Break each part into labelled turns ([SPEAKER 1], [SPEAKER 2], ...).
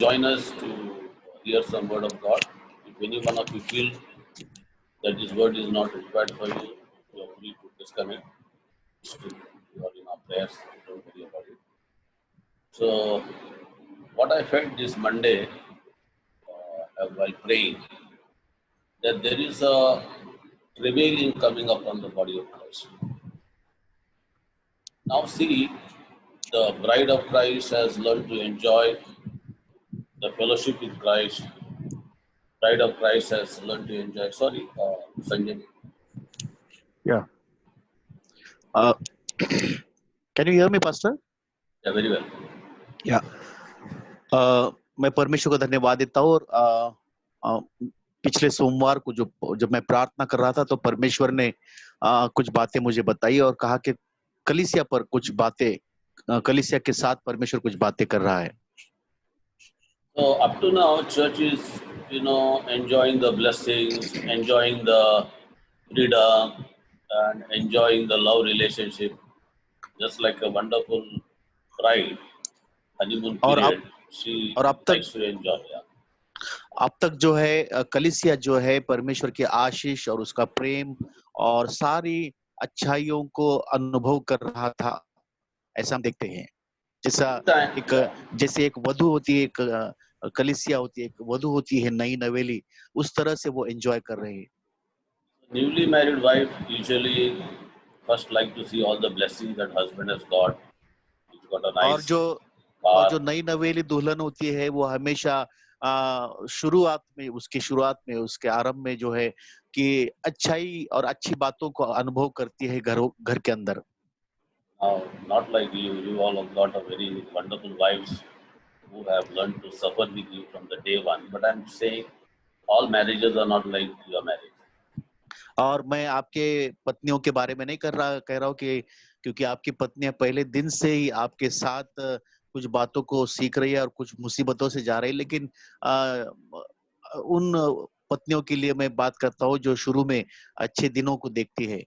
[SPEAKER 1] join us to hear some word of God. If any one of you feel that this word is not required for you, you are free to disconnect. Still, you are in our prayers. Don't worry about it. So, what I felt this Monday while praying, that there is a prevailing coming upon the body of Christ. Now, see, the bride of Christ has learned to enjoy the fellowship with Christ. Bride of Christ has learned to enjoy. Sorry, Sanjay.
[SPEAKER 2] Yeah. Can you hear me, Pastor?
[SPEAKER 1] Yeah, very well.
[SPEAKER 2] Yeah. मैं परमेश्वर को धन्यवाद देता हूँ और पिछले सोमवार को जब मैं प्रार्थना कर रहा था तो परमेश्वर ने कुछ बातें मुझे बताई और कहा कि कलीसिया पर कुछ बातें कलीसिया के साथ परमेश्वर कुछ बातें कर रहा है.
[SPEAKER 1] So up to now, church is, enjoying the blessings, enjoying the freedom, and enjoying the love relationship, just like a wonderful bride, honeymoon
[SPEAKER 2] और
[SPEAKER 1] period. She
[SPEAKER 2] अब
[SPEAKER 1] likes to enjoy. Yeah.
[SPEAKER 2] अब तक जो है कलीसिया जो है परमेश्वर की आशीष और उसका प्रेम और सारी अच्छाइयों को अनुभव कर रहा था, ऐसा हम देखते हैं. जैसे एक वधु होती है, एक कलीसिया होती है, एक वधु होती है नई नवेली, उस तरह से वो एंजॉय कर रहे हैं.
[SPEAKER 1] Newly married wife usually first like to see all the blessings that husband has got. He's got a nice
[SPEAKER 2] और जो
[SPEAKER 1] car.
[SPEAKER 2] नई नवेली दुल्हन होती है वो हमेशा शुरुआत में उसके आरंभ में जो है कि अच्छाई और अच्छी बातों को अनुभव करती है घर के अंदर.
[SPEAKER 1] Now, not like you all have got a very wonderful wives who have learned to suffer with you from the day one. But I'm saying all marriages are not like your marriage.
[SPEAKER 2] और मैं आपके पत्नियों के बारे में नहीं कह रहा हूँ कि क्योंकि आपकी पत्नियां पहले दिन से ही आपके साथ कुछ बातों को सीख रही है और कुछ मुसीबतों से जा रही है, लेकिन उन पत्नियों के लिए मैं बात करता हूँ जो शुरू में अच्छे दिनों को देखती है.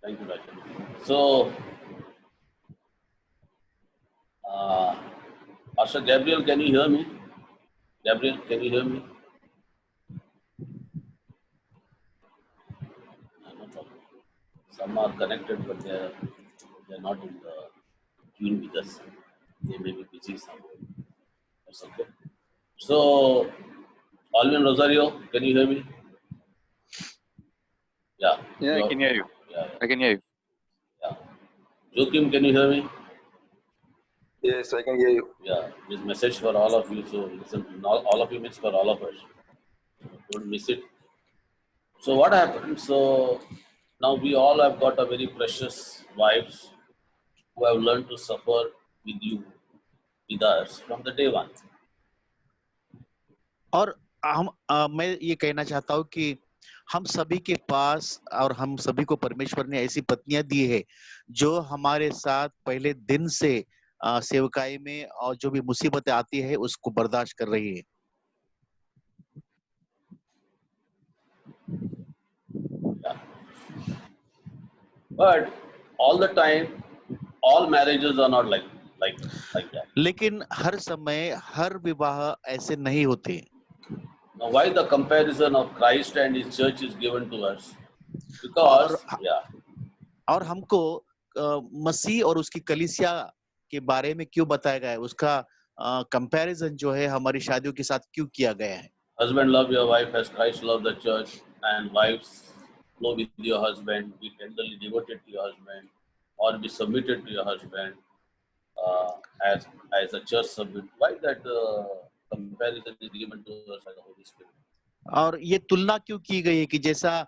[SPEAKER 1] Thank you, Rajan. So, Pastor Gabriel, can you hear me? Gabriel, can you hear me? No problem. Some are connected, but they're not in the tune with us. They may be busy somewhere. That's okay. So, Alvin Rosario, can you hear me? Yeah.
[SPEAKER 3] Yeah, I can hear you.
[SPEAKER 1] Yeah.
[SPEAKER 3] I can hear you.
[SPEAKER 1] Yeah. Joachim, can you hear me?
[SPEAKER 4] Yes, I can hear you.
[SPEAKER 1] Yeah. This message for all of you. So listen, all of you means for all of us. Don't miss it. So what happened? So now we all have got a very precious wives who have learned to suffer with you, with us from the day one.
[SPEAKER 2] और मैं ये कहना चाहता हूँ कि हम सभी के पास और हम सभी को परमेश्वर ने ऐसी पत्नियां दी है जो हमारे साथ पहले दिन से सेवकाई में और जो भी मुसीबतें आती है उसको बर्दाश्त कर रही है.
[SPEAKER 1] Yeah. But all the time, all marriages are not like that.
[SPEAKER 2] लेकिन हर समय हर विवाह ऐसे नहीं होते.
[SPEAKER 1] Now, why the comparison of Christ and His church is given to us? Because,
[SPEAKER 2] और हमको मसीह और उसकी कलीसिया के बारे में क्यों बताया गया है, उसका कंपैरिजन जो है हमारी शादियों के साथ क्यों किया गया है.
[SPEAKER 1] Husband love your wife as Christ loved the church, and wives flow with your husband, be tenderly devoted to your husband, or be submitted to your husband as a church submit. Why that comparison is given to us by the Holy Spirit?
[SPEAKER 2] और ये तुलना क्यों की गई है कि जैसा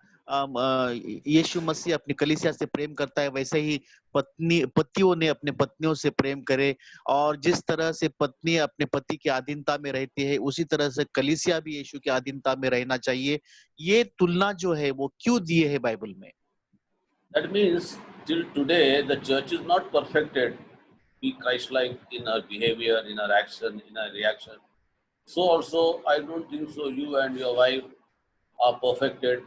[SPEAKER 2] यीशु मसीह अपनी कलीसिया से प्रेम करता है वैसे ही पतियों ने अपने पत्नियों से प्रेम करे, और जिस तरह से पत्नी अपने पति की अधीनता में रहती है उसी तरह से कलीसिया भी यीशु की अधीनता में रहना चाहिए. ये तुलना जो है वो क्यों दी है बाइबल में?
[SPEAKER 1] That means till today the church is not perfected, be Christ-like in her behavior, in her action, in her reaction. So also I don't think so you and your wife are perfected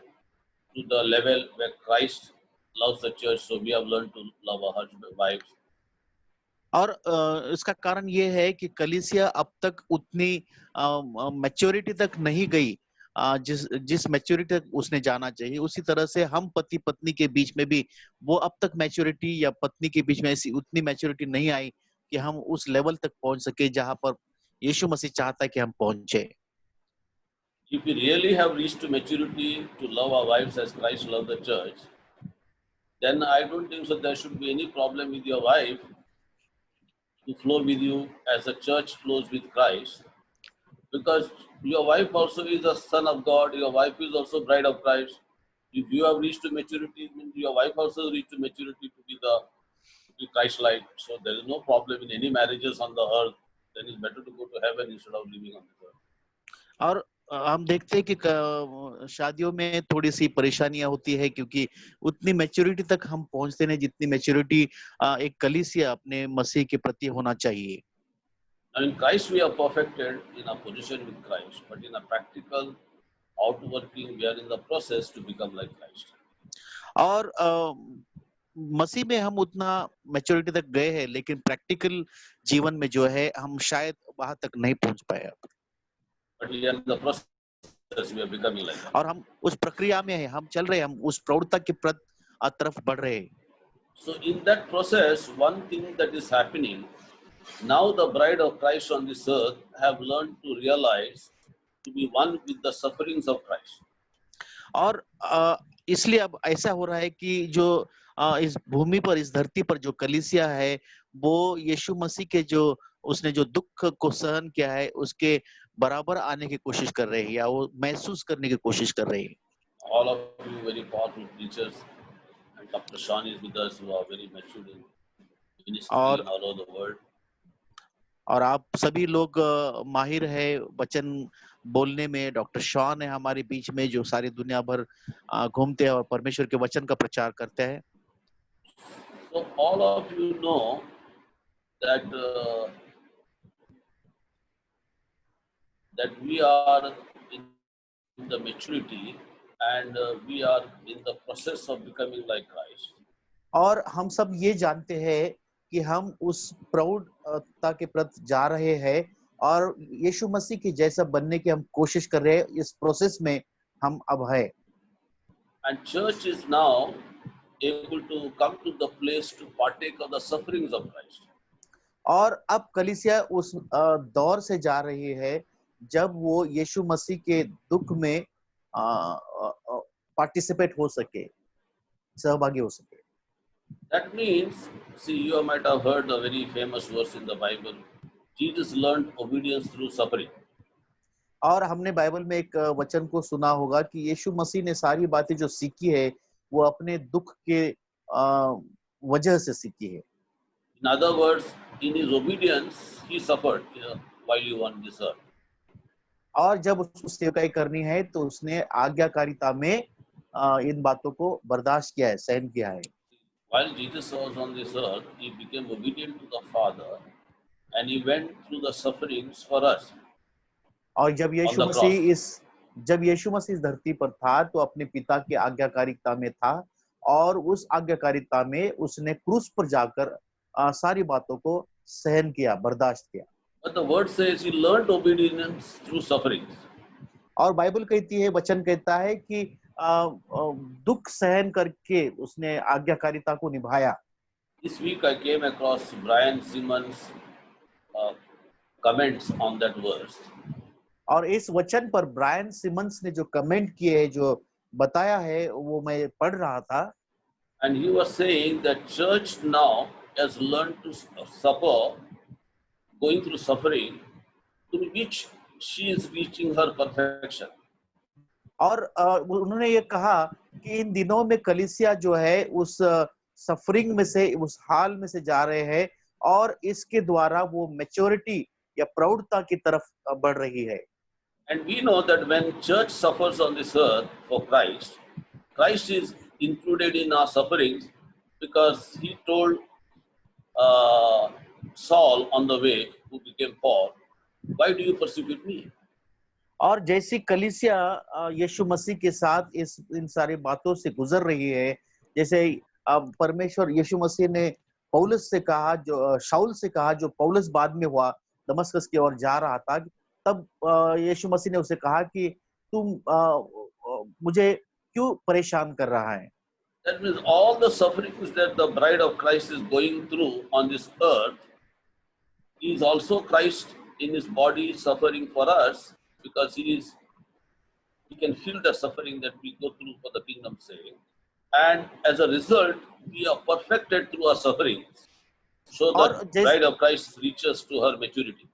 [SPEAKER 1] to the level where Christ loves the church, so we have learned to love our wives.
[SPEAKER 2] और इसका कारण ये है कि कलीसिया अब तक उतनी मैच्योरिटी तक नहीं गई, जिस जिस मैच्योरिटी तक उसने जाना चाहिए। उसी तरह से हम पति पत्नी के बीच में भी वो अब तक मैच्योरिटी, या पत्नी के बीच में ऐसी उतनी मैच्योरिटी नहीं आई कि हम उस लेवल तक पहुंच सके जहां पर यीशु मसीह चाहता है कि हम पहुंचे।
[SPEAKER 1] If we really have reached to maturity to love our wives as Christ loved the church, then I don't think so there should be any problem with your wife to flow with you as the church flows with Christ. Because your wife also is a son of God, your wife is also bride of Christ. If you have reached to maturity, means your wife also reached to maturity to be Christ-like. So there is no problem in any marriages on the earth. Then it's better to go to heaven instead of living on this earth.
[SPEAKER 2] और हम देखते हैं कि शादियों में थोड़ी सी परेशानियां होती है, क्योंकि उतनी मैच्योरिटी तक हम पहुंचते नहीं जितनी मैच्योरिटी एक कलीसिया अपने मसीह के प्रति होना चाहिए।
[SPEAKER 1] Now in Christ we are perfected in our position with Christ, but in a practical outworking we are in the process to become like Christ.
[SPEAKER 2] और मसीह में हम उतना मैच्योरिटी तक गए हैं, लेकिन प्रैक्टिकल जीवन में जो है हम शायद वहां तक नहीं पहुंच पाए अब।
[SPEAKER 1] But we are in the process, we are becoming like that.
[SPEAKER 2] और हम उस प्रक्रिया में हैं, हम चल रहे हैं, हम उस प्रौढ़ता की तरफ बढ़ रहे हैं।
[SPEAKER 1] So in that process, one thing that is happening, now the bride of Christ on this earth have learned to realize to be one with the sufferings of Christ.
[SPEAKER 2] और इसलिए अब ऐसा हो रहा है कि जो इस भूमि पर, इस धरती पर जो कलीसिया है, वो यीशु मसीह के जो उसने जो दुख को सहन किया है उसके बराबर आने की कोशिश कर रहे हैं, या वो महसूस करने की कोशिश कर रहे हैं।
[SPEAKER 1] All of you very powerful preachers, and Dr. Sean is with us, who are very matured in ministry
[SPEAKER 2] और
[SPEAKER 1] all over the world.
[SPEAKER 2] और आप सभी लोग माहिर है वचन बोलने में। डॉक्टर शॉन है हमारे बीच में, जो सारी दुनिया भर घूमते हैं और परमेश्वर के वचन का प्रचार करते हैं।
[SPEAKER 1] So all of you know that that we are in the maturity and we are in the process of becoming like Christ.
[SPEAKER 2] और हम सब ये जानते हैं कि हम उस प्रौढ़ता के प्रति जा रहे हैं और यीशु मसीह के जैसा बनने की हम कोशिश कर रहे हैं। इस प्रोसेस में हम अब है।
[SPEAKER 1] And church is now able to come to the place to partake of the sufferings of Christ.
[SPEAKER 2] और अब कलीसिया उस दौर से जा रही है जब वो यीशु मसीह के दुख में पार्टिसिपेट हो सके, सहभागी हो सके।
[SPEAKER 1] That means, see, you might have heard a very famous verse in the Bible. Jesus learned obedience through suffering.
[SPEAKER 2] और हमने बाइबल में एक वचन को सुना होगा कि यीशु मसीह ने सारी बातें जो सीखी है वो अपने दुख के वजह से सीखी है।
[SPEAKER 1] In other words, in his obedience, he suffered while he on this earth.
[SPEAKER 2] और जब उसको सेवकाई करनी है तो उसने आज्ञाकारिता में इन बातों को बर्दाश्त किया है, सहन किया है।
[SPEAKER 1] While Jesus was on this earth, he became obedient to the Father and he went through the sufferings for us
[SPEAKER 2] और जब
[SPEAKER 1] on
[SPEAKER 2] यीशु
[SPEAKER 1] the cross.
[SPEAKER 2] मसीह इस धरती पर था तो अपने पिता की आज्ञाकारिता में था, और उस आज्ञाकारिता में उसने क्रूस पर जाकर सारी बातों को सहन किया, बर्दाश्त किया।
[SPEAKER 1] But the word says he learned obedience through sufferings.
[SPEAKER 2] और बाइबल कहती है, वचन कहता है कि दुख सहन करके उसने आज्ञाकारिता को निभाया।
[SPEAKER 1] This week I came across Brian Simmons' comments on that verse.
[SPEAKER 2] और इस वचन पर ब्रायन सिमंस ने जो कमेंट किए हैं, जो बताया है, वो मैं पढ़ रहा था।
[SPEAKER 1] And he was saying that church now has learned to suffer, going through suffering, through which she is reaching her perfection.
[SPEAKER 2] और उन्होंने ये कहा कि इन दिनों में कलीसिया जो है उस सफरिंग में से, उस हाल में से जा रहे हैं, और इसके द्वारा वो मैच्योरिटी या प्रौढ़ता की तरफ बढ़ रही है।
[SPEAKER 1] And we know that when church suffers on this earth for Christ, Christ is included in our sufferings because he told Saul on the way, who became Paul, why do you persecute me?
[SPEAKER 2] और जैसी कलीसिया यीशु मसीह के साथ इन सारी बातों से गुजर रही है, जैसे परमेश्वर यीशु मसीह ने पौलुस से कहा, जो शाऊल से कहा, जो पौलुस बाद में हुआ, दमस्कस की ओर जा रहा था, तब यीशु मसीह ने उसे कहा कि तुम मुझे क्यों परेशान कर रहा है।
[SPEAKER 1] That means all the sufferings that the bride of Christ is going through on this earth is also Christ in his body suffering for us, because he can feel the suffering that we go through for the kingdom's sake. And as a result, we are perfected through our sufferings, so
[SPEAKER 2] और
[SPEAKER 1] that
[SPEAKER 2] जैसे
[SPEAKER 1] bride of Christ reaches to her maturity.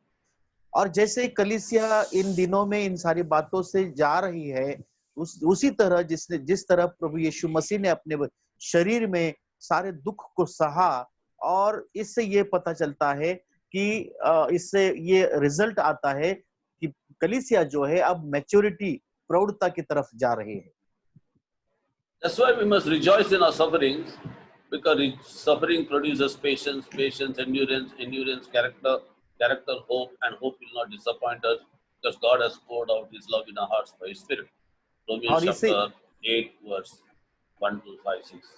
[SPEAKER 2] और जैसे कलीसिया इन दिनों में इन सारी बातों से जा रही है, उसी तरह जिस तरह प्रभु यीशु मसीह ने अपने शरीर में सारे दुख को सहा, और इससे ये पता चलता है कि इससे ये रिजल्ट आता है कि कलीसिया जो है अब मैच्योरिटी, प्रौढ़ता की तरफ जा रही है।
[SPEAKER 1] That's why we must rejoice in our sufferings, because suffering produces patience, patience, endurance, endurance, character, hope, and hope will not disappoint us, because God has poured out His love in our hearts by His Spirit. Romans
[SPEAKER 2] और इसे
[SPEAKER 1] chapter 8, verse 1 to 5, 6.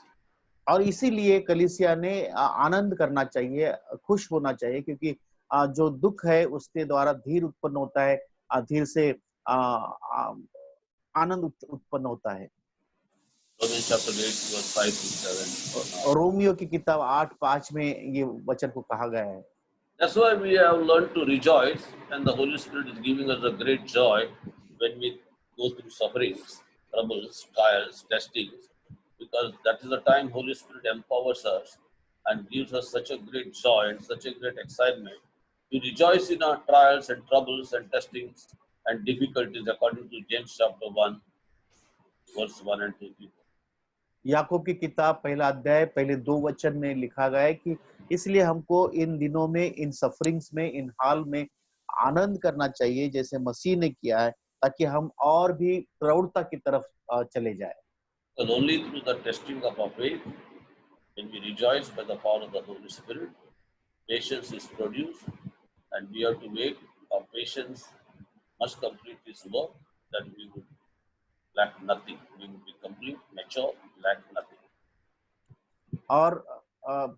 [SPEAKER 2] और इसीलिए कलीसिया ने आनंद करना चाहिए, खुश होना चाहिए, क्योंकि जो दुख है उसके द्वारा धीर उत्पन्न होता है, धीर से आनंद उत्पन्न होता है।
[SPEAKER 1] Romans chapter 8, verse 5 to 7.
[SPEAKER 2] और रोमियो की किताब 8:5 में ये वचन को कहा गया है।
[SPEAKER 1] That's why we have learned to rejoice, and the Holy Spirit is giving us a great joy when we go through sufferings, troubles, trials, testings, because that is the time Holy Spirit empowers us and gives us such a great joy and such a great excitement to rejoice in our trials and troubles and testings and difficulties, according to James chapter 1, verse 1 and 2.
[SPEAKER 2] याकूब की किताब 1 अध्याय पहले 2 वचन में लिखा गया है कि इसलिए हमको इन दिनों में, इन सफरिंग्स में, इन हाल में आनंद करना चाहिए जैसे मसीह ने किया है, ताकि हम और भी प्रौढ़ता की तरफ चले जाए।
[SPEAKER 1] But only through the testing of our faith, when we rejoice by the power of the Holy Spirit, patience is produced, and we have to wait. Our patience must complete its work, that we would lack nothing. We would be complete, mature, lack nothing.
[SPEAKER 2] और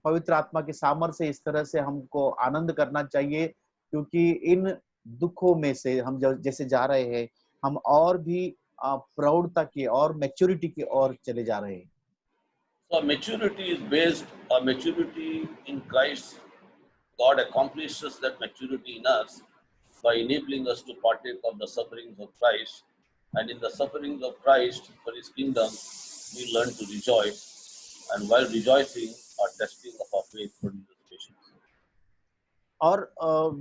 [SPEAKER 2] पवित्र आत्मा के सामर्थ्य से इस तरह से हमको आनंद करना चाहिए, क्योंकि इन दुखों में से हम जैसे जा रहे हैं, हम और भी प्रौढ़ता की और मैच्योरिटी की ओर चले जा रहे हैं।
[SPEAKER 1] So maturity is based on maturity in Christ. God accomplishes that maturity in us by enabling us to partake of the sufferings of Christ. And in the sufferings of Christ for His kingdom, we learn to rejoice. And while rejoicing, our testing of our faith produces patience.
[SPEAKER 2] और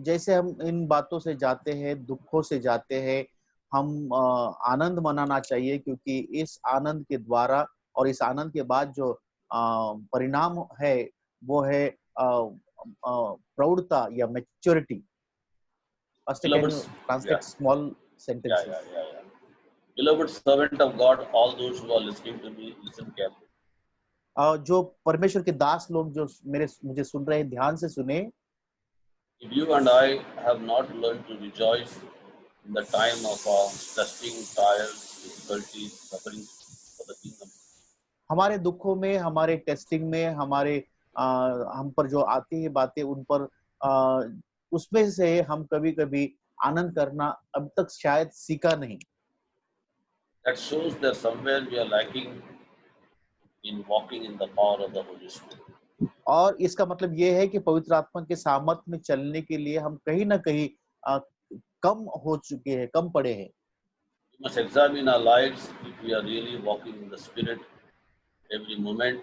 [SPEAKER 2] जैसे हम इन बातों से जाते हैं, दुखों से जाते हैं, हम आनंद मनाना चाहिए, क्योंकि इस आनंद के द्वारा और इस आनंद के बाद जो परिणाम है वो है प्रौढ़ता या maturity. Pastor, can you translate small sentences?
[SPEAKER 1] Yeah. Beloved servant of God, all those who are listening to me, listen carefully.
[SPEAKER 2] जो परमेश्वर के दास लोग जो मुझे सुन रहे हैं, ध्यान से सुने।
[SPEAKER 1] If you and I have not learned to rejoice in the time of our testing, trials, difficulties, sufferings for the kingdom,
[SPEAKER 2] हमारे दुखों में, हमारे टेस्टिंग में, हमारे हम पर जो आती है बातें, उन पर उसमें से हम कभी-कभी आनंद करना अब तक शायद सीखा नहीं।
[SPEAKER 1] that shows that somewhere we are lacking in walking in the power of the Holy Spirit.
[SPEAKER 2] और इसका मतलब ये है कि पवित्र आत्मा के सामर्थ्य में चलने के लिए हम कहीं ना कहीं कम हो चुके हैं, कम पड़े हैं।
[SPEAKER 1] We must examine our lives if we are really walking in the Spirit every moment,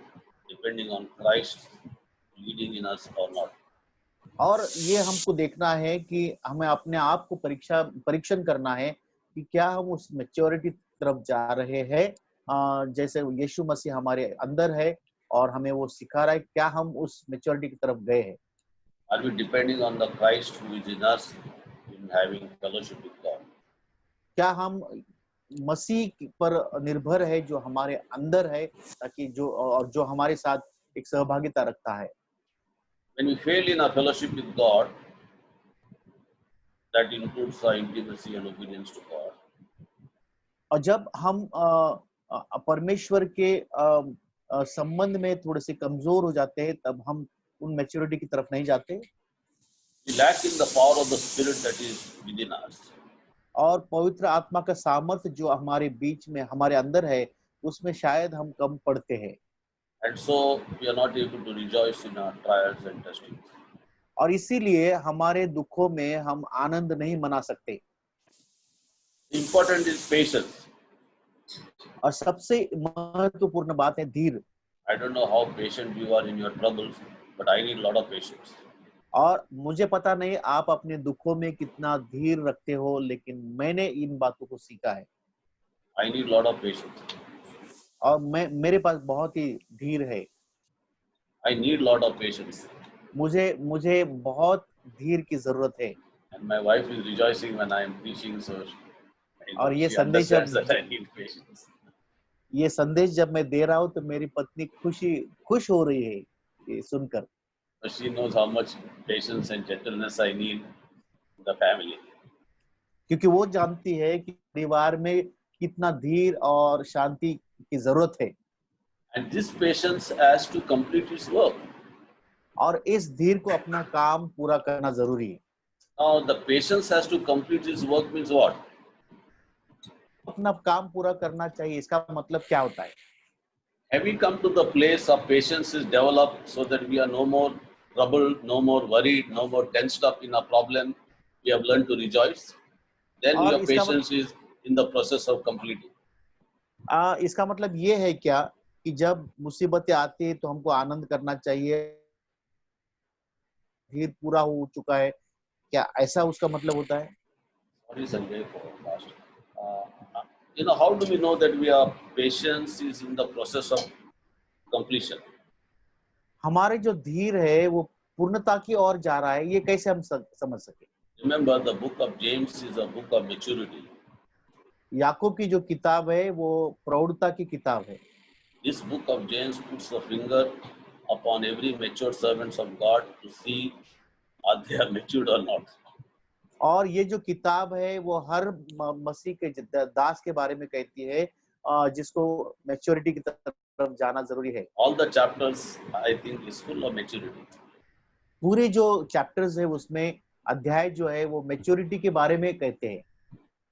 [SPEAKER 1] depending on Christ leading in us or not.
[SPEAKER 2] और ये हमको देखना है कि हमें अपने आप को परीक्षण करना है कि क्या हम उस मैच्योरिटी तरफ जा रहे हैं, जैसे यीशु मसीह हमारे अंदर है और हमें वो सिखा रहा है, क्या हम उस मैच्योरिटी की तरफ गए हैं।
[SPEAKER 1] Are we depending on the Christ who is in us in having fellowship with God?
[SPEAKER 2] क्या हम मसीह पर निर्भर है जो हमारे अंदर है, ताकि जो हमारे साथ एक सहभागिता रखता है।
[SPEAKER 1] When we fail in our fellowship with God, that includes our intimacy and obedience to God.
[SPEAKER 2] और जब हम परमेश्वर के संबंध में थोड़े से कमजोर हो जाते हैं, तब हम उन मैच्योरिटी की तरफ नहीं जाते
[SPEAKER 1] We lack in the power of the Spirit that is within us.
[SPEAKER 2] और पवित्र आत्मा का सामर्थ्य जो हमारे बीच में हमारे अंदर है, उसमें शायद हम कम पड़ते हैं
[SPEAKER 1] And so we are not able to rejoice in our trials and testings.
[SPEAKER 2] और इसीलिए हमारे दुखों में हम आनंद नहीं मना सकते।
[SPEAKER 1] Important is patience.
[SPEAKER 2] और सबसे महत्वपूर्ण बात है धीर।
[SPEAKER 1] I don't know how patient you are in your troubles, but I need a lot of patience.
[SPEAKER 2] और मुझे पता नहीं आप अपने दुखों में कितना धीर रखते हो, लेकिन मैंने इन बातों को सीखा है
[SPEAKER 1] I need a lot of patience.
[SPEAKER 2] और मेरे पास बहुत ही धीर है।
[SPEAKER 1] I need a lot of patience.
[SPEAKER 2] मुझे बहुत धीर की जरूरत है।
[SPEAKER 1] And my wife is rejoicing when I am preaching, so
[SPEAKER 2] और ये
[SPEAKER 1] she
[SPEAKER 2] संदेश
[SPEAKER 1] understands that I need patience.
[SPEAKER 2] जब मैं दे रहा हूँ तो मेरी पत्नी खुश हो रही है ये सुनकर,
[SPEAKER 1] But she knows how much patience and gentleness I need in the family.
[SPEAKER 2] क्योंकि वो जानती है कि परिवार में कितना धीर और शांति की जरूरत है
[SPEAKER 1] And this patience has to complete its work.
[SPEAKER 2] और इस धीर को अपना काम पूरा करना जरूरी है।
[SPEAKER 1] Now, the patience has to complete its work means what?
[SPEAKER 2] अपना काम पूरा करना चाहिए, इसका मतलब क्या होता है?
[SPEAKER 1] Have we come to the place of patience is developed so that we are no more troubled, no more worried, no more tensed up in a problem? We have learned to rejoice. Then
[SPEAKER 2] और
[SPEAKER 1] your patience is in the process of completing.
[SPEAKER 2] इसका मतलब ये है क्या कि जब मुसीबतें आती है तो हमको आनंद करना चाहिए, धीर पूरा हो चुका है, क्या ऐसा उसका मतलब होता है?
[SPEAKER 1] Sorry, Sanjay, for fast. How do we know that we are patience is in the process of completion?
[SPEAKER 2] हमारे जो धीर है वो पूर्णता की ओर जा रहा है, ये कैसे हम समझ सके?
[SPEAKER 1] Remember, the book of James is a book of maturity.
[SPEAKER 2] याकूब की जो किताब है वो प्रौढ़ता की किताब है।
[SPEAKER 1] This book of James puts the finger upon every mature servants of God to see are they are matured or not.
[SPEAKER 2] और ये जो किताब है वो हर मसीह के दास के बारे में कहती है, जिसको मैच्योरिटी की तरफ जाना जरूरी है।
[SPEAKER 1] All the chapters, I think, is full of maturity.
[SPEAKER 2] पूरे जो चैप्टर्स है उसमें अध्याय जो है वो मैच्योरिटी के बारे में कहते हैं।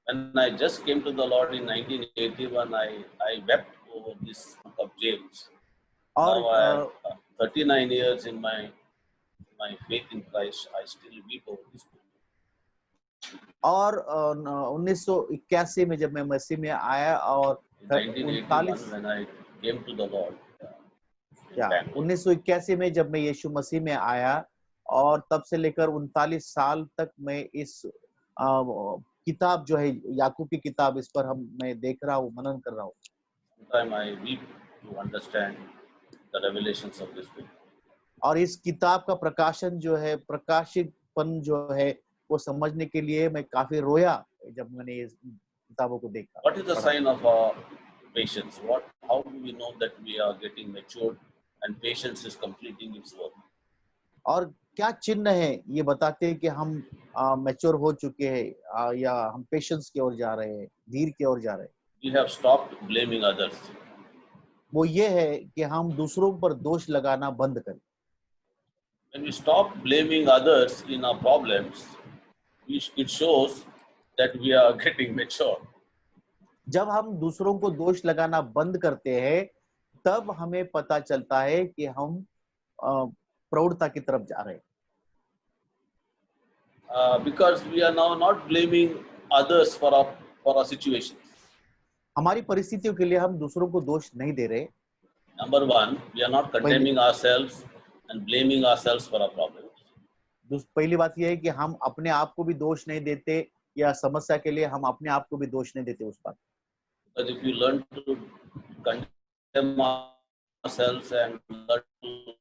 [SPEAKER 1] When I just came to the Lord in 1981, I wept over this book of James.
[SPEAKER 2] और
[SPEAKER 1] Now I have 39 years in my faith in Christ. I still weep over this book.
[SPEAKER 2] और 1981 में जब मैं मसीह में आया और
[SPEAKER 1] 1981 when I came to the Lord.
[SPEAKER 2] 1981 में जब मैं यीशु मसीह में आया और तब से लेकर 39 साल तक मैं इस किताब जो है याकूब की किताब, इस पर मैं देख रहा हूँ, मनन कर रहा हूँ।
[SPEAKER 1] Sometimes I weep to understand the revelations of this book.
[SPEAKER 2] और इस किताब का प्रकाशन जो है, प्रकाशितपन जो है, वो समझने के लिए मैं काफी रोया जब मैंने इस किताबों को देखा।
[SPEAKER 1] What is the sign of our patience? How do we know that we are getting matured and patience is completing its work?
[SPEAKER 2] और क्या चिन्ह है ये बताते हैं कि हम मैच्योर हो चुके हैं या हम पेशेंस की ओर जा रहे हैं, धीर की ओर जा रहे हैं?
[SPEAKER 1] We have stopped blaming others.
[SPEAKER 2] वो ये है कि हम दूसरों पर दोष लगाना बंद करें।
[SPEAKER 1] When we stop blaming others in our problems, it shows that we are getting mature.
[SPEAKER 2] जब हम दूसरों को दोष लगाना बंद करते हैं, तब हमें पता चलता है कि हम प्रौढ़ता की तरफ जा रहे हैं।
[SPEAKER 1] Because we are now not blaming others for our situations.
[SPEAKER 2] हमारी परिस्थितियों के लिए हम दूसरों को दोष नहीं दे रहे।
[SPEAKER 1] Number one, we are not condemning ourselves and blaming ourselves for our problems.
[SPEAKER 2] पहली बात यह है कि हम अपने आप को भी दोष नहीं देते या समस्या के लिए हम अपने आप को भी दोष नहीं देते उस पर।
[SPEAKER 1] Because if you learn to condemn ourselves and learn to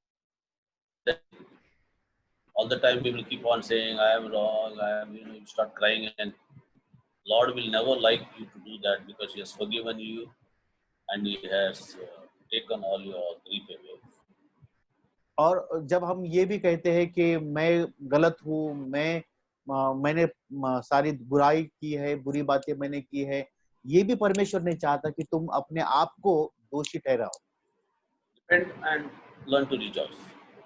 [SPEAKER 1] all the time we will keep on saying I am wrong, you start crying, and Lord will never like you to do that because He has forgiven you and He has taken all your grief away.
[SPEAKER 2] और जब हम ये भी कहते हैं कि मैं गलत हूँ, मैंने सारी बुराई की है, बुरी बातें मैंने की है, ये भी परमेश्वर नहीं चाहता कि तुम अपने आप को दोषी ठहराओ।
[SPEAKER 1] Repent and learn to rejoice.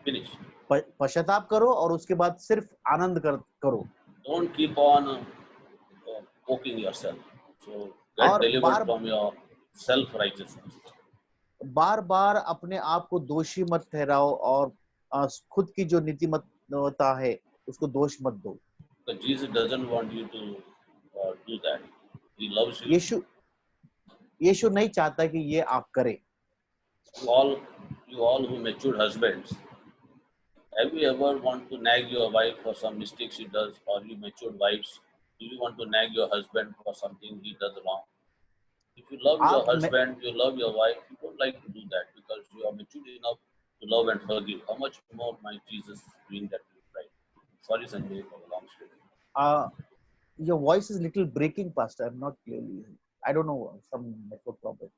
[SPEAKER 1] Finish.
[SPEAKER 2] पश्चाताप करो और उसके बाद सिर्फ आनंद करो।
[SPEAKER 1] Don't keep on poking yourself. So get
[SPEAKER 2] और
[SPEAKER 1] delivered from your self-righteousness.
[SPEAKER 2] बार बार अपने आप को दोषी मत ठहराओ और खुद की जो नीतिमत्ता है उसको दोष मत दो।
[SPEAKER 1] Because Jesus doesn't want you to do that. He loves you.
[SPEAKER 2] यीशु नहीं चाहता कि ये आप करें।
[SPEAKER 1] You all who matured husbands, have you ever want to nag your wife for some mistakes she does, or you matured wives, do you want to nag your husband for something he does wrong? If you love your
[SPEAKER 2] आप
[SPEAKER 1] husband, you love your wife, you don't like to do that because you are mature enough to love and forgive. How much more might Jesus doing that to you, right? Sorry, Sanjay, for the long story.
[SPEAKER 2] your voice is little breaking, Pastor. I'm not clearly. I don't know, some network problem.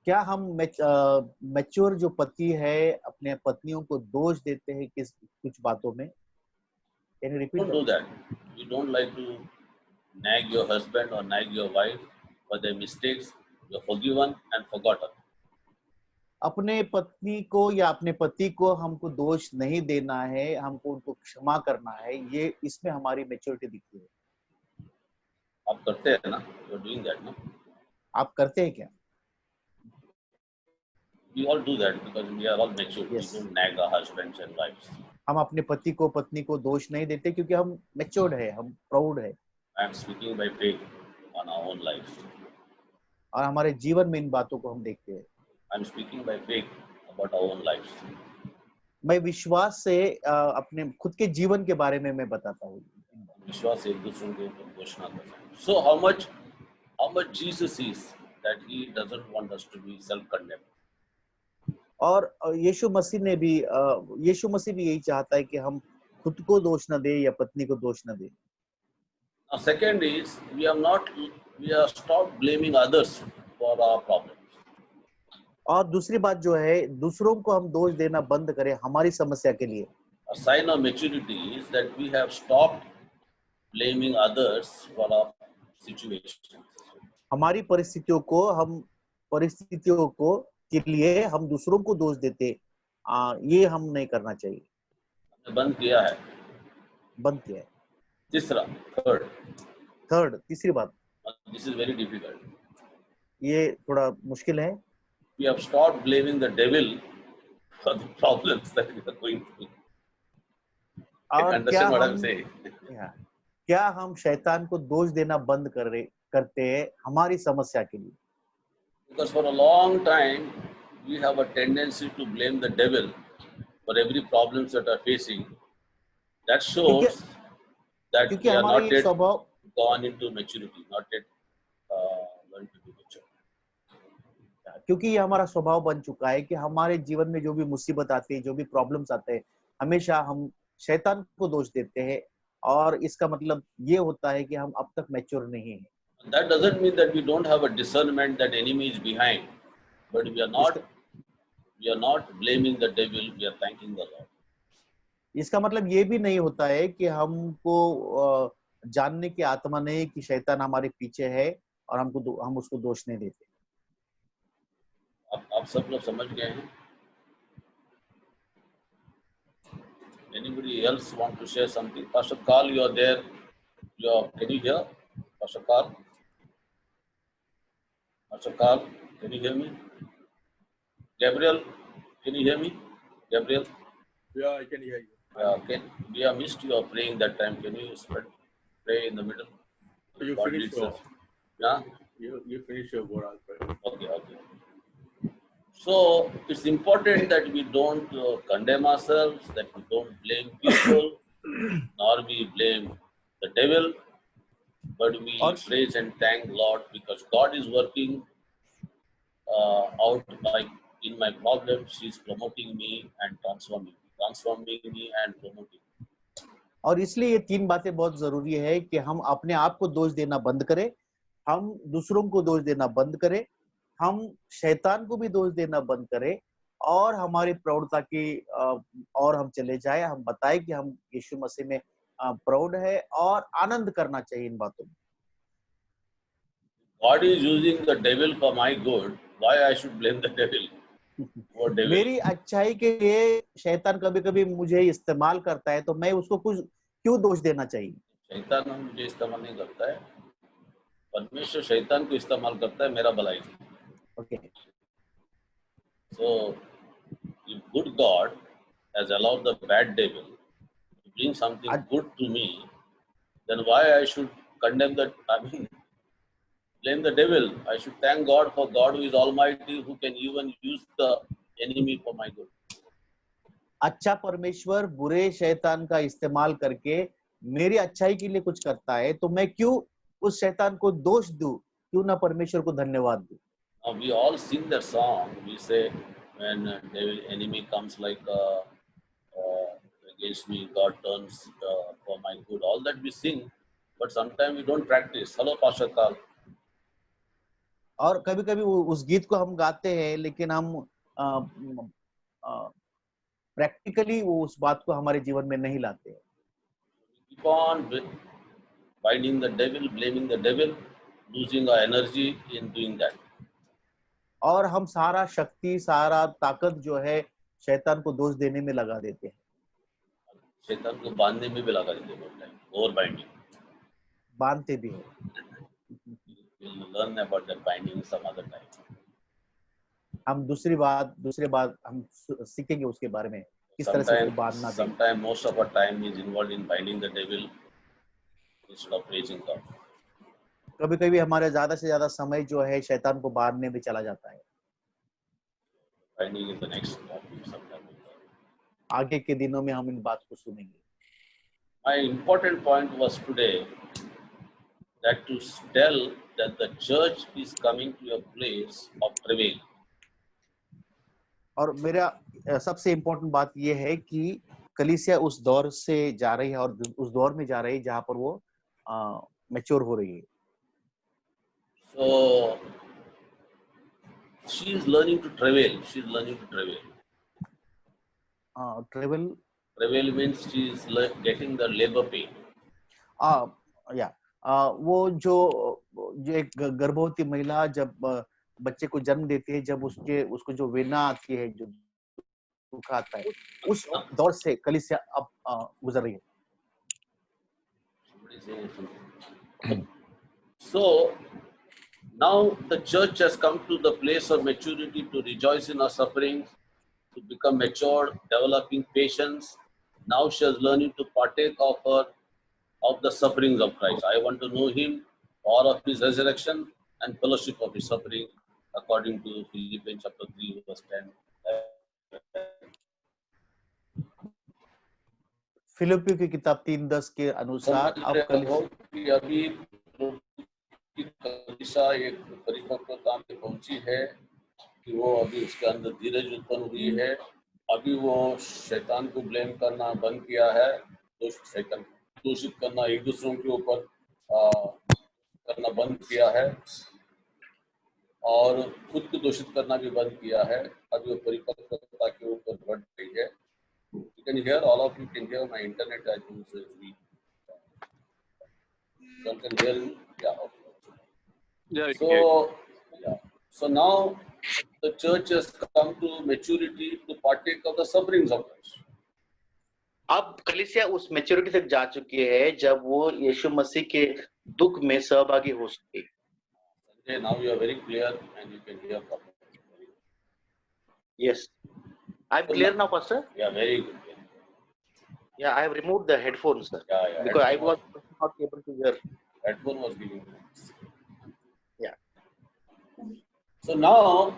[SPEAKER 2] क्या हम mature जो पति है अपने पत्नियों को दोष देते हैं कुछ बातों में? Can you repeat
[SPEAKER 1] Don't do that. You don't like to nag your husband or nag your wife for their mistakes. You're forgiven and forgotten.
[SPEAKER 2] अपने पत्नी को या अपने पति को हमको दोष नहीं देना है, हमको उनको क्षमा करना है, ये इसमें हमारी मैच्योरिटी दिखती है।
[SPEAKER 1] आप करते हैं ना? You're doing that, no?
[SPEAKER 2] आप करते हैं क्या?
[SPEAKER 1] We all do that because we are all mature.
[SPEAKER 2] Yes.
[SPEAKER 1] We don't nag our husbands and wives.
[SPEAKER 2] हम अपने पति को पत्नी को दोष नहीं देते क्योंकि हम मैच्योर्ड है, हम प्राउड है।
[SPEAKER 1] I am speaking by faith on our own lives.
[SPEAKER 2] और हमारे जीवन में इन बातों को हम देखते हैं।
[SPEAKER 1] I am speaking by faith about our own lives.
[SPEAKER 2] मैं विश्वास से अपने खुद के जीवन के बारे में मैं बताता हूँ।
[SPEAKER 1] विश्वास एक दूसरे के ऊपर घोषणा करना है। So how much Jesus is that he doesn't want us to be self-condemned.
[SPEAKER 2] और यीशु मसीह भी यही चाहता है कि हम खुद को दोष न दे या पत्नी को दोष न दे।
[SPEAKER 1] Now second is we are stopped blaming others for our problems.
[SPEAKER 2] और दूसरी बात जो है, दूसरों को हम दोष देना बंद करें हमारी समस्या के लिए।
[SPEAKER 1] A sign of maturity is that we have stopped blaming others for our situations.
[SPEAKER 2] हमारी परिस्थितियों को के लिए हम दूसरों को दोष देते, ये हम नहीं करना चाहिए।
[SPEAKER 1] बंद किया है।
[SPEAKER 2] तीसरी बात,
[SPEAKER 1] This is very difficult.
[SPEAKER 2] ये थोड़ा मुश्किल है।
[SPEAKER 1] We have stopped blaming the devil for the problems that we are going through.
[SPEAKER 2] और
[SPEAKER 1] Understand what I'm saying?
[SPEAKER 2] क्या हम शैतान को दोष देना बंद करते हैं हमारी समस्या के लिए?
[SPEAKER 1] Because for a long time we have a tendency to blame the devil for every problems that are facing. That shows that we are not yet gone into maturity, not yet learned to be mature.
[SPEAKER 2] क्योंकि ये हमारा स्वभाव बन चुका है कि हमारे जीवन में जो भी मुसीबत आती है, जो भी प्रॉब्लम्स आते हैं, हमेशा हम शैतान को दोष देते हैं और इसका मतलब ये होता है कि हम अब तक मैच्योर नहीं हैं।
[SPEAKER 1] That doesn't mean that we don't have a discernment that enemy is behind, but we are not blaming the devil, we are thanking the Lord.
[SPEAKER 2] इसका मतलब ये भी नहीं होता है कि हमको जानने की आत्मा नहीं कि शैतान हमारे पीछे है और हम उसको दोष नहीं देते।
[SPEAKER 1] आप सब लोग समझ गए हैं? Anybody else want to share something? Pastor Carl, you are there. Can you hear? Pastor Carl? Pastor Carl, can you hear me? Gabriel, can you hear me? Gabriel?
[SPEAKER 3] Yeah, I can hear you.
[SPEAKER 1] We have missed your praying that time. Can you pray in the middle?
[SPEAKER 3] You
[SPEAKER 1] God
[SPEAKER 3] finish
[SPEAKER 1] leads
[SPEAKER 3] your,
[SPEAKER 1] us. Yeah?
[SPEAKER 3] you finish your word, I'll pray.
[SPEAKER 1] Okay. So it's important that we don't condemn ourselves, that we don't blame people, nor we blame the devil, but we praise and thank Lord because God is working out in my problems. He's promoting me and transforming me and promoting me.
[SPEAKER 2] और इसलिए ये तीन बातें बहुत जरूरी है कि हम अपने आप को दोष देना बंद करें, हम दूसरों को दोष देना बंद करें, हम शैतान को भी दोष देना बंद करें और हमारी प्रौढ़ता की और हम चले जाए, हम बताएं कि हम यीशु मसीह में प्रौढ़ है और आनंद करना चाहिए इन बातों में।
[SPEAKER 1] God is using the devil for my good. Why I should blame the devil? वो devil.
[SPEAKER 2] मेरी अच्छाई के लिए शैतान कभी कभी मुझे इस्तेमाल करता है, तो मैं उसको कुछ क्यों दोष देना चाहिए?
[SPEAKER 1] शैतान मुझे इस्तेमाल नहीं करता है, परमेश्वर शैतान को इस्तेमाल करता है मेरा भलाई के लिए.
[SPEAKER 2] Okay.
[SPEAKER 1] So, if good God has allowed the bad devil to bring something good to me, then why I should condemn that? I mean, blame the devil. I should thank God for God who is Almighty, who can even use the enemy for my good.
[SPEAKER 2] अच्छा परमेश्वर बुरे शैतान का इस्तेमाल करके मेरी अच्छाई के लिए कुछ करता है, तो मैं क्यों उस शैतान को दोष दूं? क्यों ना परमेश्वर को धन्यवाद दूं?
[SPEAKER 1] Now we all sing that song. We say when devil enemy comes like against me, God turns for my good. All that we sing, but sometimes we don't practice. Hello, Pastor Carl.
[SPEAKER 2] और कभी कभी उस गीत को हम गाते हैं, लेकिन हम प्रैक्टिकली वो उस बात को हमारे जीवन में नहीं लाते हैं.
[SPEAKER 1] Keep on binding the devil, blaming the devil, losing our energy in doing that.
[SPEAKER 2] और हम सारा शक्ति, सारा ताकत जो है शैतान को दोष देने में लगा देते हैं.
[SPEAKER 1] शैतान को बांधने में भी लगा देते हैं, ओवर बाइंडिंग.
[SPEAKER 2] बांधते भी हैं.
[SPEAKER 1] We'll learn about that binding some other time.
[SPEAKER 2] हम दूसरे बात हम सीखेंगे उसके बारे में, किस तरह से उसको बांधना है.
[SPEAKER 1] Sometimes most of our time is involved in binding the devil instead of praising God.
[SPEAKER 2] कभी कभी हमारे ज्यादा से ज्यादा समय जो है शैतान को बांधने में चला जाता है.
[SPEAKER 1] Binding is the next topic sometime.
[SPEAKER 2] आगे के दिनों में हम इन बात को सुनेंगे.
[SPEAKER 1] My important point was today that to tell that the church is coming to a place of travail.
[SPEAKER 2] और मेरा सबसे इम्पोर्टेंट बात यह है कि कलीसिया उस दौर से जा रही है और उस दौर में जा रही है जहां पर वो मैच्योर हो रही है.
[SPEAKER 1] So she is learning to travail. She is learning to travail.
[SPEAKER 2] Travel.
[SPEAKER 1] Travail means she is getting the labor pain.
[SPEAKER 2] वो जो एक गर्भवती महिला जब बच्चे को जन्म देती है, जब उसको जो वेदना आती है, जो दुख आता है, उस दौर से कलीसिया अब गुजर रही है.
[SPEAKER 1] So now the church has come to the place of maturity to rejoice in her sufferings, to become mature, developing patience. Now she is learning to partake of the sufferings of Christ. I want to know Him, or of His resurrection and fellowship of His suffering, according to Philippians chapter 3 verse 10.
[SPEAKER 2] फिलिप्पियों की किताब 3:10 के अनुसार अब
[SPEAKER 1] अभी कलीसिया एक परिपक्वता में पहुंची है कि वो अभी उसके अंदर धीरज उत्पन्न हुई है. अभी वो शैतान को ब्लेम करना बंद किया है, शैतान दूषित करना एक दूसरों के ऊपर करना बंद किया है, और खुद को दूषित करना भी बंद किया है. अभी वो परिपक्वता के ऊपर बढ़ रही है. You can hear, all of you can hear my internet. I think so it's weak. You can hear me? Yeah. Okay. So now the church has come to maturity to partake of the sufferings of Christ.
[SPEAKER 2] अब कलीसिया उस maturity तक जा चुकी है जब वो यीशु मसीह के दुख में सहभागी हो सके.
[SPEAKER 1] Now you are very clear and you can hear properly.
[SPEAKER 2] Yes, I'm clear now, Pastor.
[SPEAKER 1] Yeah, very good.
[SPEAKER 2] Yeah, I have removed the headphones, sir.
[SPEAKER 1] Yeah.
[SPEAKER 2] Because I was not able to hear.
[SPEAKER 1] Headphone was giving.
[SPEAKER 2] Yeah.
[SPEAKER 1] So now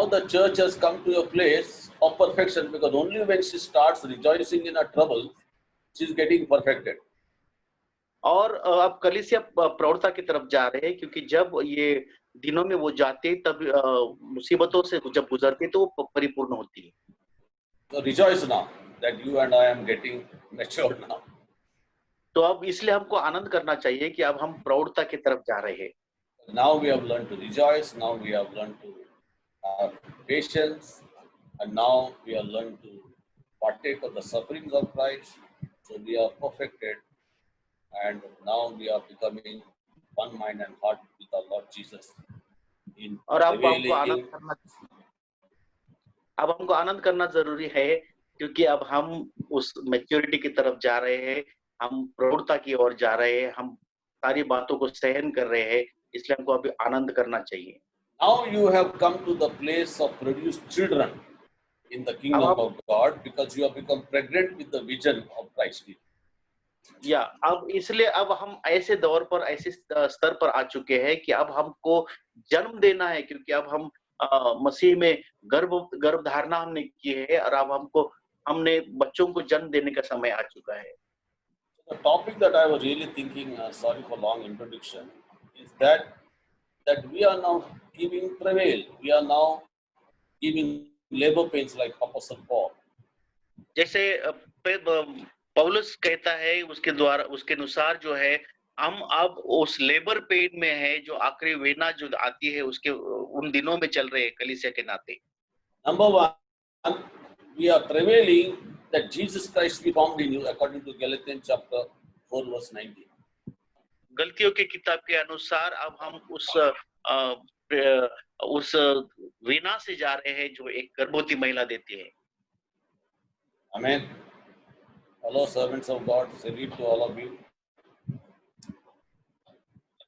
[SPEAKER 1] the church has come to a place of perfection, because only when she starts rejoicing in her troubles, she is getting perfected.
[SPEAKER 2] और अब कलीसिया प्रौढ़ता की तरफ जा रहे हैं, क्योंकि जब ये दिनों में वो जाते तब मुसीबतों से जब गुजरते तो वो परिपूर्ण होती है.
[SPEAKER 1] So rejoice now that you and I am getting matured now.
[SPEAKER 2] तो अब इसलिए हमको आनंद करना चाहिए कि अब हम प्रौढ़ता की तरफ जा रहे हैं.
[SPEAKER 1] Now we have learned to rejoice. Now we have learned to have patience, and now we have learned to partake of the sufferings of Christ. So we are perfected, and now we are becoming one mind and heart with our Lord Jesus in
[SPEAKER 2] और अब हमको
[SPEAKER 1] prevailing.
[SPEAKER 2] आनंद करना जरूरी है, क्योंकि अब हम उस मैच्योरिटी की तरफ जा रहे हैं, हम प्रौढ़ता की ओर जा रहे हैं, हम सारी बातों को सहन कर रहे हैं, इसलिए हमको अभी आनंद करना चाहिए।
[SPEAKER 1] Now you have come to the place of produced children in the kingdom of God because you have become pregnant with the vision of Christ.
[SPEAKER 2] या अब इसलिए अब हम ऐसे दौर पर, ऐसे स्तर पर आ चुके हैं कि अब हमको जन्म देना है, क्योंकि अब हम मसीह में गर्भ धारणा हमने की है, और अब हमने बच्चों को जन्म देने का समय आ चुका है।
[SPEAKER 1] The topic that I was really thinking, sorry for long introduction, is that we are now giving travail. We are now giving labor pains like Apostle Paul.
[SPEAKER 2] जैसे पौलुस कहता है, उसके द्वारा, उसके अनुसार जो है, हम अब उस लेबर पेन में है, जो आखिरी वेदना जो आती है उसके उन दिनों में चल रहे हैं कलीसिया के नाते।
[SPEAKER 1] Number one, we are travailing that Jesus Christ be formed in you according to Galatians chapter 4 verse 19.
[SPEAKER 2] गलतियों की किताब के अनुसार अब हम उस वीणा से जा रहे हैं जो एक गर्भवती महिला देती है।
[SPEAKER 1] Amen. Hello, servants of God. Salute to all of you.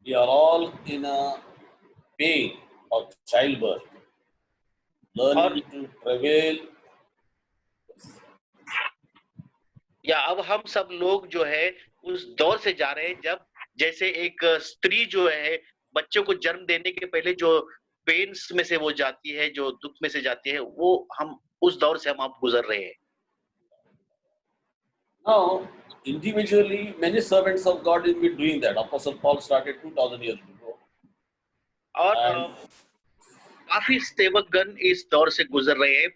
[SPEAKER 1] We are all in a pain of childbirth, learning to travail.
[SPEAKER 2] या अब हम सब लोग जो है उस दौर से जा रहे हैं, जब जैसे एक स्त्री जो है बच्चों को जन्म देने के पहले जो पेन्स में से वो जाती है, जो दुख में से जाती है, वो हम उस दौर से हम अब गुजर रहे हैं।
[SPEAKER 1] Now, individually, many servants of God will be doing that. Apostle Paul started 2000 years ago.
[SPEAKER 2] और काफी सेवकगण इस दौर से गुजर रहे हैं।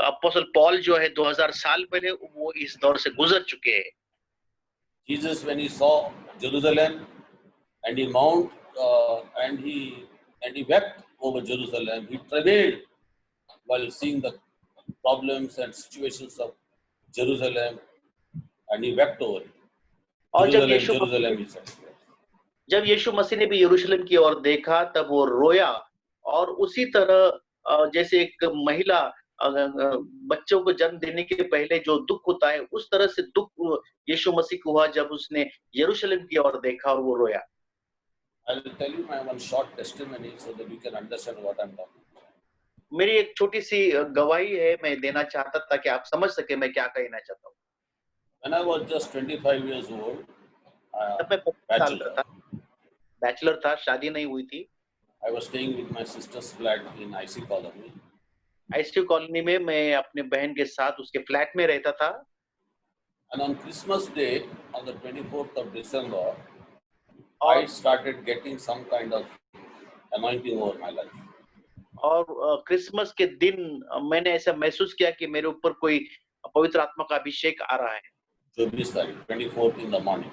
[SPEAKER 2] अपोस्टल पॉल जो है 2000 साल पहले वो इस दौर से गुजर चुके हैं।
[SPEAKER 1] Jesus, when he saw Jerusalem and he and he wept over Jerusalem, he travailed while seeing the problems and situations of Jerusalem, and he wept over it.
[SPEAKER 2] और जब यीशु मसीह ने भी यरूशलेम की ओर देखा, तब वो रोया, और उसी तरह जैसे एक महिला बच्चों को जन्म देने के पहले जो दुख होता है, उस तरह से दुख यीशु मसीह को हुआ जब उसने यरूशलेम की ओर देखा और वो रोया।
[SPEAKER 1] I will tell you my one short testimony so that you can understand what I'm talking about.
[SPEAKER 2] मेरी एक छोटी सी गवाही है, मैं देना चाहता ताकि आप समझ सके मैं क्या कहना चाहता हूँ।
[SPEAKER 1] When I was just 25 years old,
[SPEAKER 2] bachelor था, शादी नहीं हुई थी।
[SPEAKER 1] I was staying with my sister's flat in IC colony.
[SPEAKER 2] IC colony में मैं अपने बहन के साथ उसके फ्लैट में रहता था।
[SPEAKER 1] And on Christmas Day, on the 24th of December, I started getting some kind of anointing over my life.
[SPEAKER 2] और क्रिसमस के दिन मैंने ऐसा महसूस किया कि मेरे ऊपर कोई पवित्र आत्मा का अभिषेक आ रहा है।
[SPEAKER 1] 24th तारीख, 24th in the morning.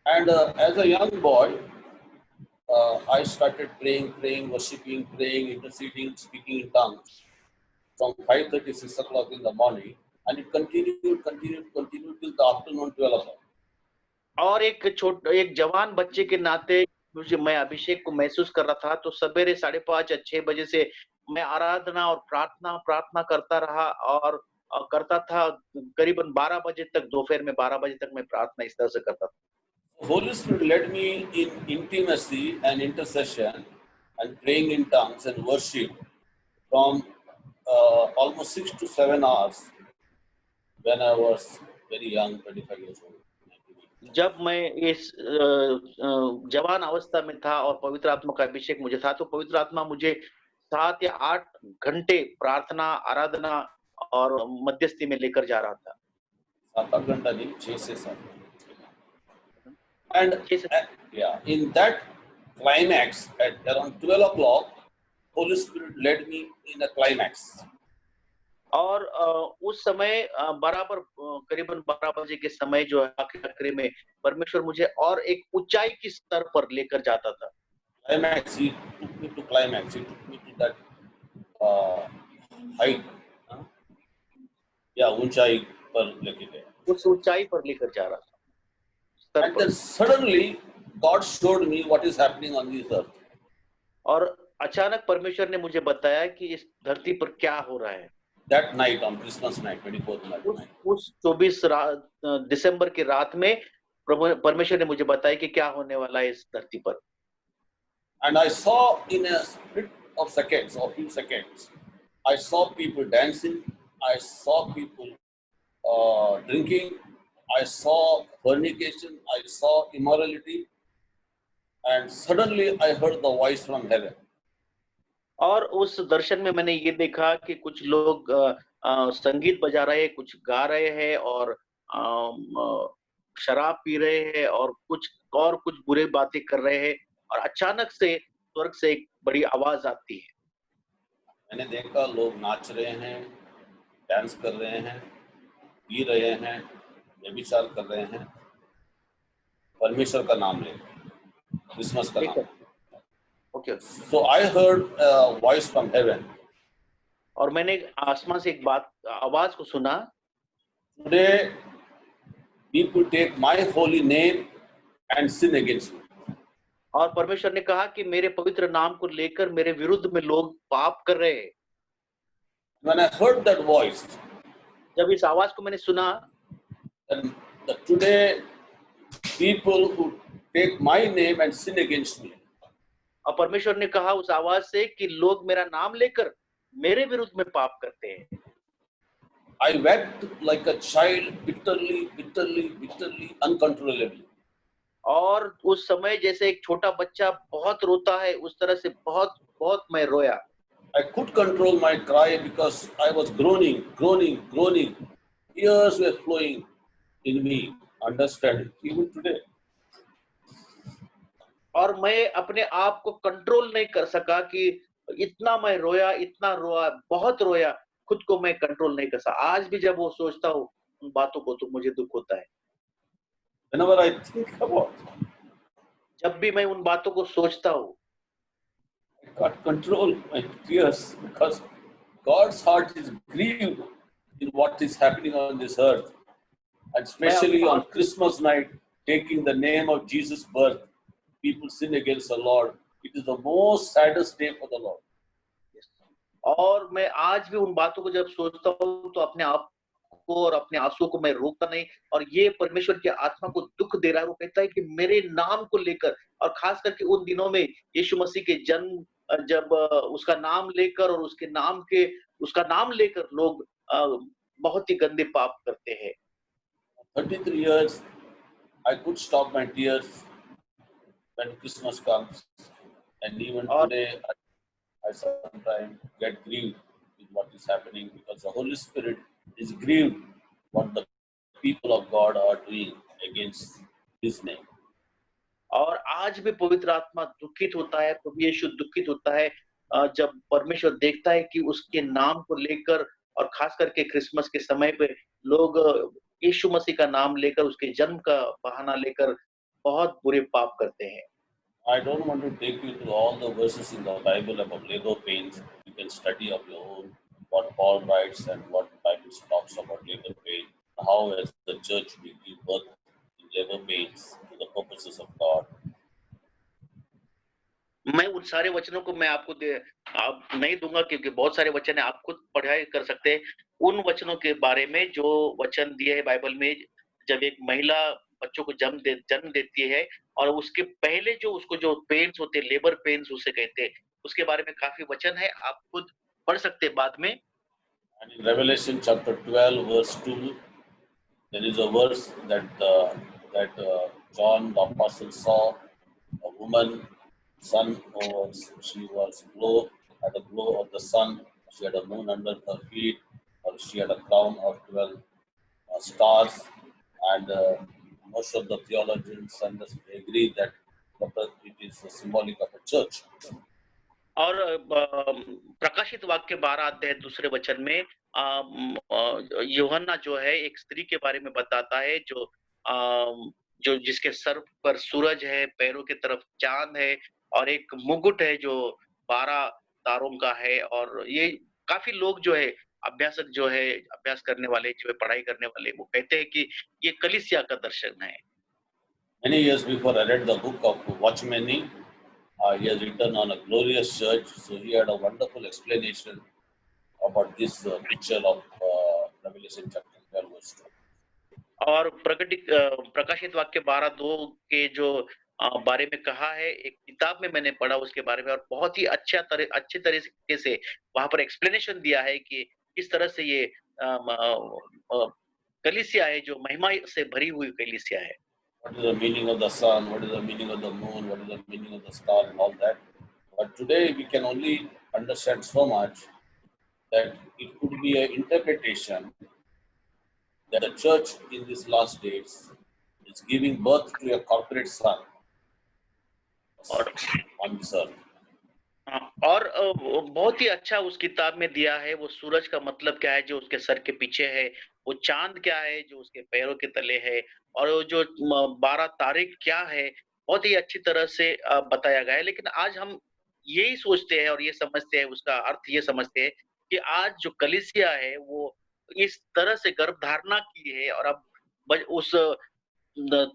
[SPEAKER 1] And as a young boy, I started praying, worshiping, interceding, speaking in tongues from 5:30, 6 o'clock in the morning, and it continued till the afternoon 12 o'clock.
[SPEAKER 2] और एक जवान बच्चे के नाते मुझे, मैं अभिषेक को महसूस कर रहा था, तो सवेरे 5:30 या 6 बजे से मैं आराधना और प्रार्थना करता रहा, और करता था करीबन 12 बजे तक, दोपहर में 12 बजे तक मैं प्रार्थना इस तरह से करता था।
[SPEAKER 1] Holy Spirit led me in intimacy and intercession and praying in tongues and worship from almost 6 to 7 hours when I was very young, 25 years old.
[SPEAKER 2] जब मैं इस जवान अवस्था में था और पवित्र आत्मा का अभिषेक मुझे था, तो पवित्र आत्मा मुझे 7 या 8 घंटे प्रार्थना, आराधना और मध्यस्थी में लेकर जा रहा था।
[SPEAKER 1] 7 घंटा नहीं, 6 से 7. And in that climax at around 12 o'clock, Holy Spirit led me in a climax.
[SPEAKER 2] और उस समय बराबर करीबन 12 बजे के समय जो है आखिरी में परमेश्वर मुझे और एक ऊंचाई की स्तर पर लेकर जाता था।
[SPEAKER 1] Climax, he took me to climax. He took me to that height. ऊंचाई पर लेके गया।
[SPEAKER 2] उस ऊंचाई पर लेकर जा रहा था। स्तर
[SPEAKER 1] And
[SPEAKER 2] पर।
[SPEAKER 1] then suddenly, God showed me what is happening on this earth.
[SPEAKER 2] और अचानक परमेश्वर ने मुझे बताया कि इस धरती पर क्या हो रहा है।
[SPEAKER 1] That night, on Christmas night, 24th night.
[SPEAKER 2] उस 24 दिसंबर की रात में परमेश्वर ने मुझे बताया कि क्या होने वाला है इस धरती पर।
[SPEAKER 1] And I saw in a split of seconds or few seconds, I saw people dancing, I saw people drinking, I saw fornication, I saw immorality, and suddenly I heard the voice from heaven.
[SPEAKER 2] और उस दर्शन में मैंने ये देखा कि कुछ लोग संगीत बजा रहे हैं, कुछ गा रहे हैं और शराब पी रहे हैं और कुछ बुरे बातें कर रहे हैं और अचानक से स्वर्ग से एक बड़ी आवाज आती है।
[SPEAKER 1] मैंने देखा लोग नाच रहे हैं, डांस कर रहे हैं, पी रहे हैं, व्यभिचार कर रहे हैं, परमेश्वर का नाम लेकर, क्रिसमस का नाम।
[SPEAKER 2] Okay.
[SPEAKER 1] So I heard a voice from heaven.
[SPEAKER 2] और मैंने आसमान से एक आवाज को सुना।
[SPEAKER 1] Today, people take my holy name and sin against me.
[SPEAKER 2] और परमेश्वर ने कहा कि मेरे पवित्र नाम को लेकर मेरे विरुद्ध में लोग पाप कर रहे हैं।
[SPEAKER 1] When I heard that voice,
[SPEAKER 2] जब इस आवाज को मैंने सुना,
[SPEAKER 1] then today people who take my name and sin against me,
[SPEAKER 2] और परमेश्वर ने कहा उस आवाज से कि लोग मेरा नाम लेकर मेरे विरुद्ध में पाप करते हैं।
[SPEAKER 1] I wept like a child, bitterly, bitterly, bitterly, uncontrollably.
[SPEAKER 2] और उस समय जैसे एक छोटा बच्चा बहुत रोता है, उस तरह से बहुत बहुत मैं रोया।
[SPEAKER 1] I could control my cry because I was groaning, groaning, groaning. Tears were flowing in me. Understand it, even today.
[SPEAKER 2] और मैं अपने आप को कंट्रोल नहीं कर सका कि इतना मैं रोया, इतना रोया, बहुत रोया, खुद को मैं कंट्रोल नहीं कर सका। आज भी जब वो सोचता हूँ उन बातों को तो मुझे दुख होता है।
[SPEAKER 1] Whenever I think about,
[SPEAKER 2] जब भी मैं उन बातों को सोचता हूँ,
[SPEAKER 1] I can't control my tears because God's heart is grieved in what is happening on this earth, and especially on Christmas night, taking the name of Jesus' birth, people sin against the Lord. It is the most saddest day for the Lord.
[SPEAKER 2] और मैं आज भी उन बातों को जब सोचता हूँ तो अपने आप को और अपने आंसुओं को मैं रोकता नहीं, और ये परमेश्वर की आत्मा को दुख दे रहा है। वो कहता है कि मेरे नाम को लेकर, और खास करके उन दिनों में यीशु मसीह के जन्म, जब उसका नाम लेकर और उसका नाम लेकर लोग बहुत ही गंदे पाप करते हैं।
[SPEAKER 1] 33 years, I could stop my tears when Christmas comes, and even today, I sometimes get grieved with what is happening because the Holy Spirit is grieved what the people of God are doing against His name.
[SPEAKER 2] और आज भी पवित्र आत्मा दुखित होता है, प्रभु यीशु दुखित होता है जब परमेश्वर देखता है कि उसके नाम को लेकर और खास करके क्रिसमस के समय पे लोग यीशु मसीह का नाम लेकर, उसके जन्म का बहाना लेकर बहुत बुरे पाप करते हैं।
[SPEAKER 1] I don't want to take you to all the verses in the Bible about labor pains. You can study of your own what Paul writes and what the Bible talks about labor pain. How as the church we give birth in labor pains to the purposes of God.
[SPEAKER 2] मैं उन सारे वचनों को मैं आपको आप नहीं दूंगा क्योंकि बहुत सारे वचन है, आप खुद पढ़ाई कर सकते हैं उन वचनों के बारे में जो वचन दिए है बाइबल में। जब एक महिला बच्चों को जन्म देती है और उसके पहले जो उसको जो पेन्स होते हैं, लेबर पेन्स उसे कहते हैं, उसके बारे में काफी वचन है, आप खुद पढ़ सकते हैं बाद में।
[SPEAKER 1] And in Revelation chapter 12 verse 2, there is a verse that John the apostle saw a woman, sun over, she was glow at the glow of the sun. She had a moon under her feet, or she had a crown of 12 stars, and most of the theologians agree that it is symbolic of a church.
[SPEAKER 2] और प्रकाशित वाक्य 12 अध्याय दूसरे वचन में यूहन्ना जो है एक स्त्री के बारे में बताता है जो जिसके सर पर सूरज है, पैरों की तरफ चांद है और एक मुकुट है जो 12 तारों का है। और ये काफी लोग जो है अभ्यासक जो है, अभ्यास करने वाले जो है, पढ़ाई करने वाले, वो कहते हैं कि ये कलीसिया का दर्शन है।
[SPEAKER 1] Many years before I read the book of Watchman Nee, he has written on a glorious church. So he had a wonderful explanation about this picture of Revelation chapter 12 verse 2.
[SPEAKER 2] और प्रकाशित वाक्य 12:2 के जो बारे में कहा है, एक किताब में मैंने पढ़ा उसके बारे में, और बहुत ही अच्छे तरीके से वहाँ पर एक्सप्लेनेशन दिया है कि किस तरह से ये कलीसिया है जो महिमा से भरी हुई कलीसिया है।
[SPEAKER 1] What is the meaning of the sun? What is the meaning of the moon? What is the meaning of the star and all that? But today we can only understand so much that it could be an interpretation that the church in these last days is giving birth to a corporate son on this earth.
[SPEAKER 2] और बहुत ही अच्छा उस किताब में दिया है। वो सूरज का मतलब क्या है जो उसके सर के पीछे है, वो चांद क्या है जो उसके पैरों के तले है, और वो जो 12 तारीख क्या है, बहुत ही अच्छी तरह से बताया गया है। लेकिन आज हम यही सोचते हैं और ये समझते हैं, उसका अर्थ ये समझते हैं कि आज जो कलीसिया है वो इस तरह से गर्भधारणा की है और अब उस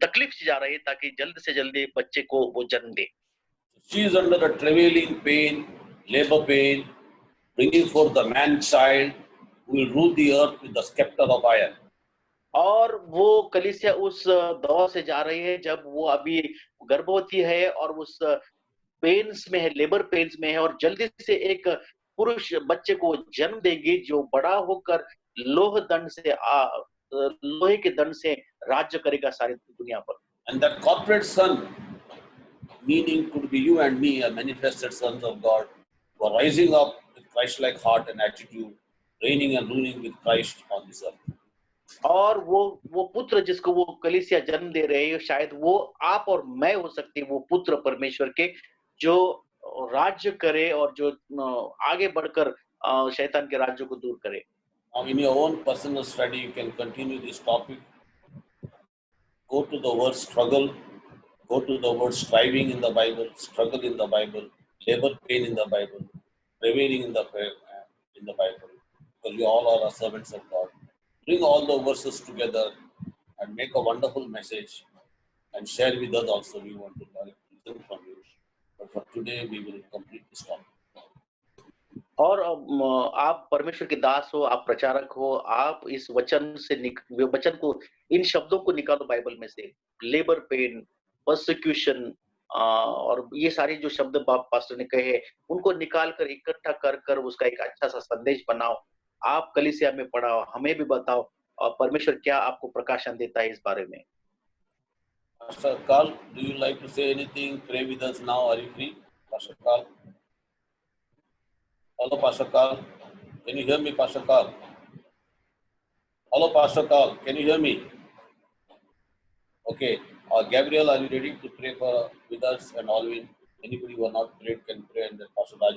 [SPEAKER 2] तकलीफ से जा रही है ताकि जल्द से जल्दी बच्चे को वो जन्म दे।
[SPEAKER 1] She is under a travailing pain, labor pain, bringing forth the man child who will rule the earth with the scepter of iron.
[SPEAKER 2] और वो कलीसिया उस दौर से जा रही है जब वो अभी गर्भवती है और उस पेन्स में है, लेबर पेन्स में है, और जल्दी से एक पुरुष बच्चे को जन्म देगी जो बड़ा होकर लोहे के दंड से राज्य करेगा सारी दुनिया पर।
[SPEAKER 1] And that corporate son, meaning could be you and me, are manifested sons of God, who are rising up with Christ-like heart and attitude, reigning and ruling with Christ on this earth.
[SPEAKER 2] और वो पुत्र जिसको वो कलीसिया जन्म दे रहे हैं, शायद वो आप और मैं हो सकते हैं, वो पुत्र परमेश्वर के जो राज्य करे और जो आगे बढ़कर शैतान के राज्य को दूर करे।
[SPEAKER 1] Now, in your own personal study, you can continue this topic. Go to the word struggle, go to the word striving in the Bible, struggle in the Bible, labor pain in the Bible, prevailing in the Bible, because we all are servants of God. Bring all the verses together and make a wonderful message and share with us also. We want to listen from you. But for today, we will complete this topic.
[SPEAKER 2] और आप परमेश्वर के दास हो, आप प्रचारक हो, आप इस वचन को, इन शब्दों को निकालो बाइबल में से। लेबर पेन, परसिक्यूशन, और ये सारे जो शब्द पास्टर ने कहे, उनको निकाल कर इकट्ठा कर उसका एक अच्छा सा संदेश बनाओ। आप कलीसिया में पढ़ाओ, हमें भी बताओ, और परमेश्वर क्या आपको प्रकाशन देता है इस बारे में।
[SPEAKER 1] Pastor Carl, do you like to say anything? Pray with us now. Are you free, Pastor Carl? Hello, Pastor Carl. Can you hear me, Pastor Carl? Hello, Pastor Carl. Can you hear me? Okay. Gabriel, are you ready to pray with us and Alvin? Anybody who are not prayed can pray, and then Pastor Raj